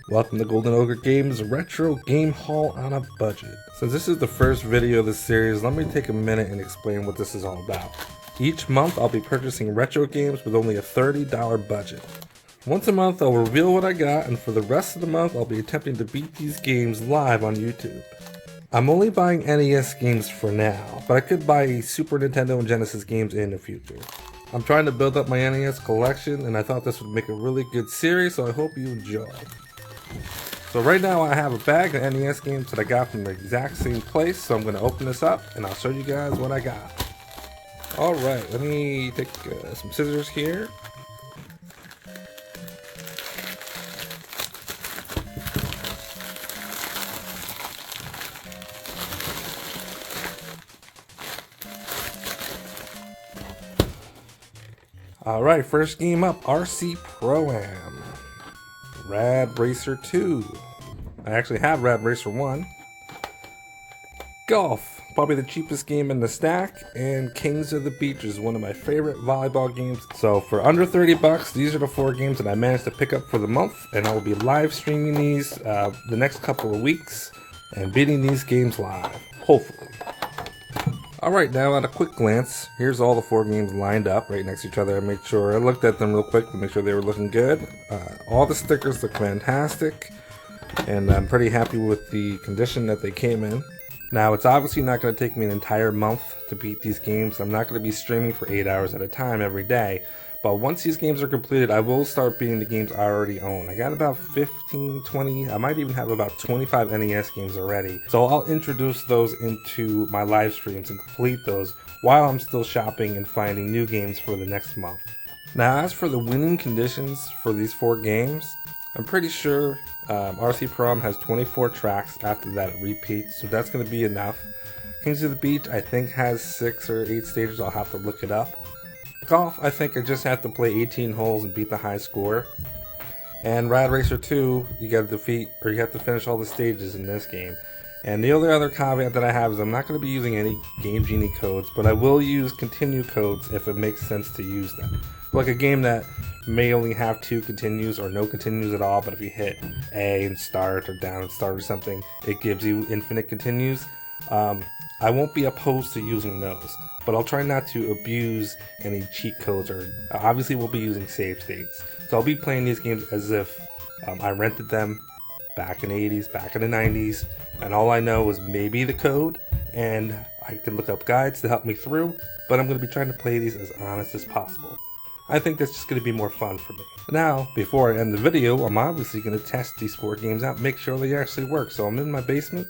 Welcome to Golden Ogre Games Retro Game Haul on a Budget. Since this is the first video of the series, let me take a minute and explain what this is all about. Each month I'll be purchasing retro games with only a $30 budget. Once a month I'll reveal what I got, and for the rest of the month I'll be attempting to beat these games live on YouTube. I'm only buying NES games for now, but I could buy Super Nintendo and Genesis games in the future. I'm trying to build up my NES collection, and I thought this would make a really good series, so I hope you enjoy. So right now I have a bag of NES games that I got from the exact same place, so I'm going to open this up and I'll show you guys what I got. Alright, let me take some scissors here. Alright, first game up, RC Pro-Am. Rad Racer 2. I actually have Rad Racer 1. Golf, probably the cheapest game in the stack, and Kings of the Beach is one of my favorite volleyball games. So for under 30 bucks, these are the 4 games that I managed to pick up for the month, and I will be live streaming these the next couple of weeks and beating these games live, hopefully. Alright, now at a quick glance, here's all the 4 games lined up right next to each other. I looked at them real quick to make sure they were looking good. All the stickers look fantastic, and I'm pretty happy with the condition that they came in. Now, it's obviously not going to take me an entire month to beat these games. I'm not going to be streaming for 8 hours at a time every day. But once these games are completed, I will start beating the games I already own. I got about 15, 20, I might even have about 25 NES games already. So I'll introduce those into my live streams and complete those while I'm still shopping and finding new games for the next month. Now, as for the winning conditions for these 4 games, I'm pretty sure RC Pro-Am has 24 tracks. After that it repeats, so that's going to be enough. Kings of the Beach I think has 6 or 8 stages. I'll have to look it up. Golf, I think I just have to play 18 holes and beat the high score. And Rad Racer 2, you have to finish all the stages in this game. And the only other caveat that I have is I'm not going to be using any Game Genie codes, but I will use continue codes if it makes sense to use them. Like a game that may only have 2 continues or no continues at all, but if you hit A and start or down and start or something, it gives you infinite continues. I won't be opposed to using those, but I'll try not to abuse any cheat codes, or obviously we'll be using save states. So I'll be playing these games as if I rented them back in the 80s, back in the 90s, and all I know is maybe the code, and I can look up guides to help me through, but I'm going to be trying to play these as honest as possible. I think that's just going to be more fun for me. Now, before I end the video, I'm obviously going to test these 4 games out, make sure they actually work. So I'm in my basement,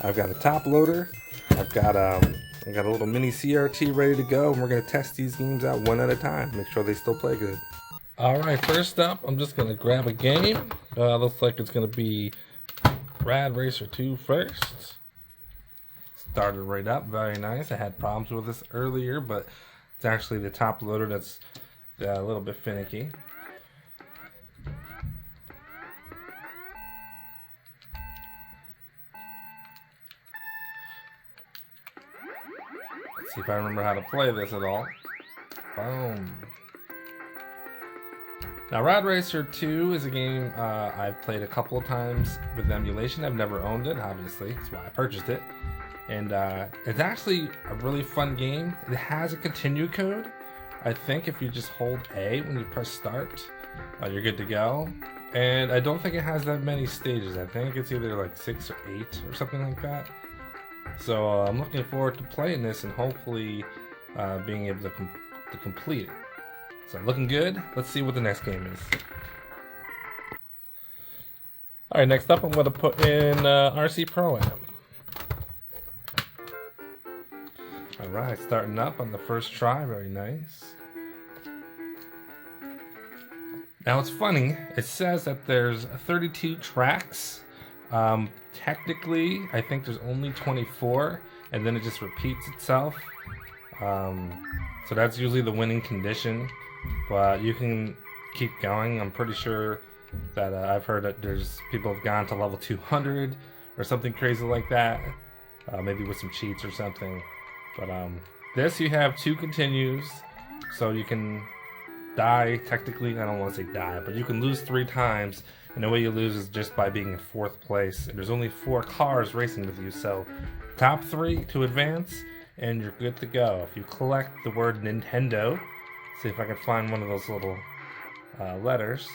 I've got a top loader, I've got a little mini CRT ready to go, and we're going to test these games out one at a time, make sure they still play good. Alright, first up, I'm just going to grab a game. Looks like it's going to be Rad Racer 2 first. Started right up, very nice. I had problems with this earlier, but it's actually the top loader that's a little bit finicky. Let's see if I remember how to play this at all. Boom. Now, Rad Racer 2 is a game I've played a couple of times with emulation. I've never owned it, obviously. That's why I purchased it. And it's actually a really fun game. It has a continue code. I think if you just hold A when you press start, you're good to go. And I don't think it has that many stages. I think it's either like 6 or 8 or something like that. So I'm looking forward to playing this and hopefully being able to complete it. So looking good. Let's see what the next game is. Alright, next up I'm going to put in RC Pro-Am. Alright, starting up on the first try, very nice. Now it's funny, it says that there's 32 tracks. Technically, I think there's only 24, and then it just repeats itself. So that's usually the winning condition, but you can keep going. I'm pretty sure that I've heard that there's people have gone to level 200 or something crazy like that, maybe with some cheats or something. But this, you have 2 continues, so you can die, technically. I don't want to say die, but you can lose 3 times, and the way you lose is just by being in 4th place. And there's only 4 cars racing with you, so top 3 to advance, and you're good to go. If you collect the word Nintendo, see if I can find one of those little letters.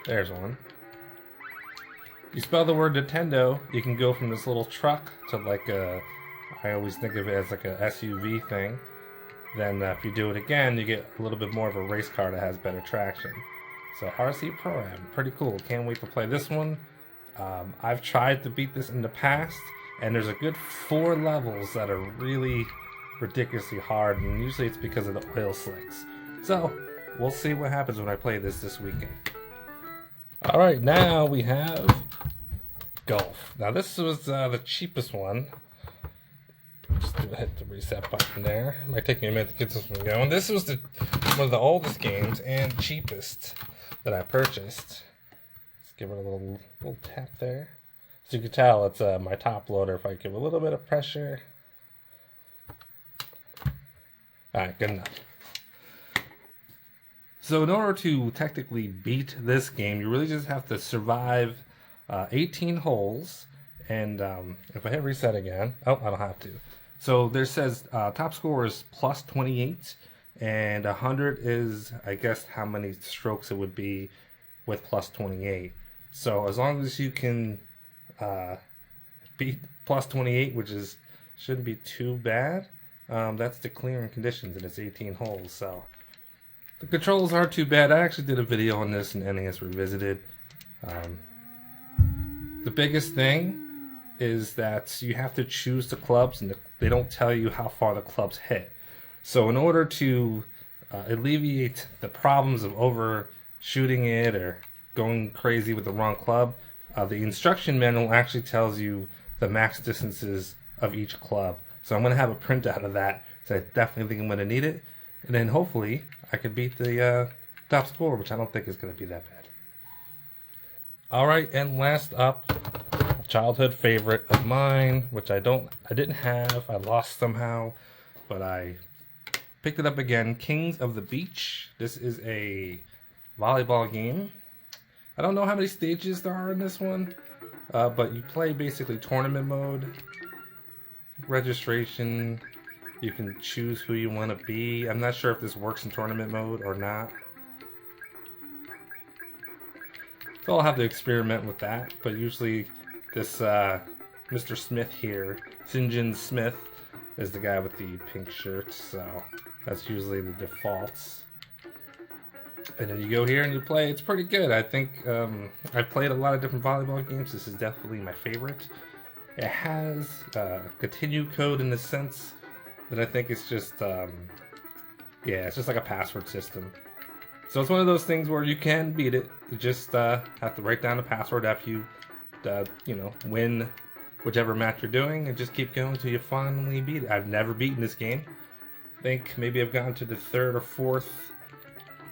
There's one. You spell the word Nintendo, you can go from this little truck to like a, I always think of it as like a SUV thing. Then if you do it again, you get a little bit more of a race car that has better traction. So RC Pro-Am, pretty cool. Can't wait to play this one. I've tried to beat this in the past, and there's a good 4 levels that are really ridiculously hard, and usually it's because of the oil slicks. So we'll see what happens when I play this weekend. Alright, now we have Golf. Now this was the cheapest one. Just hit the reset button there. Might take me a minute to get this one going. This was one of the oldest games and cheapest that I purchased. Let's give it a little tap there. As you can tell, it's my top loader. If I give a little bit of pressure. Alright, good enough. So in order to technically beat this game, you really just have to survive 18 holes. And if I hit reset again, oh, I don't have to. So there says top score is plus 28, and 100 is, I guess, how many strokes it would be with plus 28. So as long as you can beat plus 28, which shouldn't be too bad, that's the clearing conditions, and it's 18 holes. So the controls aren't too bad. I actually did a video on this in NES Revisited. The biggest thing is that you have to choose the clubs, and they don't tell you how far the clubs hit. So in order to alleviate the problems of overshooting it or going crazy with the wrong club, the instruction manual actually tells you the max distances of each club. So I'm going to have a printout of that, so I definitely think I'm going to need it. And then hopefully I can beat the top score, which I don't think is going to be that bad. Alright, and last up, a childhood favorite of mine, which I didn't have, I lost somehow, but I picked it up again, Kings of the Beach. This is a volleyball game. I don't know how many stages there are in this one, but you play basically tournament mode, registration, you can choose who you want to be. I'm not sure if this works in tournament mode or not. So I'll have to experiment with that, but usually this Mr. Smith here, Sinjin Smith, is the guy with the pink shirt, so that's usually the defaults. And then you go here and you play. It's pretty good. I think I've played a lot of different volleyball games. This is definitely my favorite. It has continue code in the sense that I think it's just, yeah, it's just like a password system. So it's one of those things where you can beat it. You just have to write down the password after you, win whichever match you're doing, and just keep going until you finally beat it. I've never beaten this game. I think maybe I've gotten to the 3rd or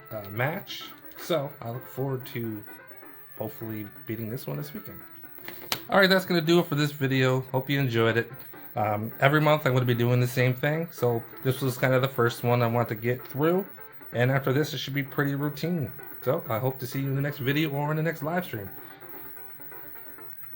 4th match. So I look forward to hopefully beating this one this weekend. Alright, that's going to do it for this video. Hope you enjoyed it. Every month I'm going to be doing the same thing. So this was kind of the first one I want to get through. And after this, it should be pretty routine. So I hope to see you in the next video or in the next live stream.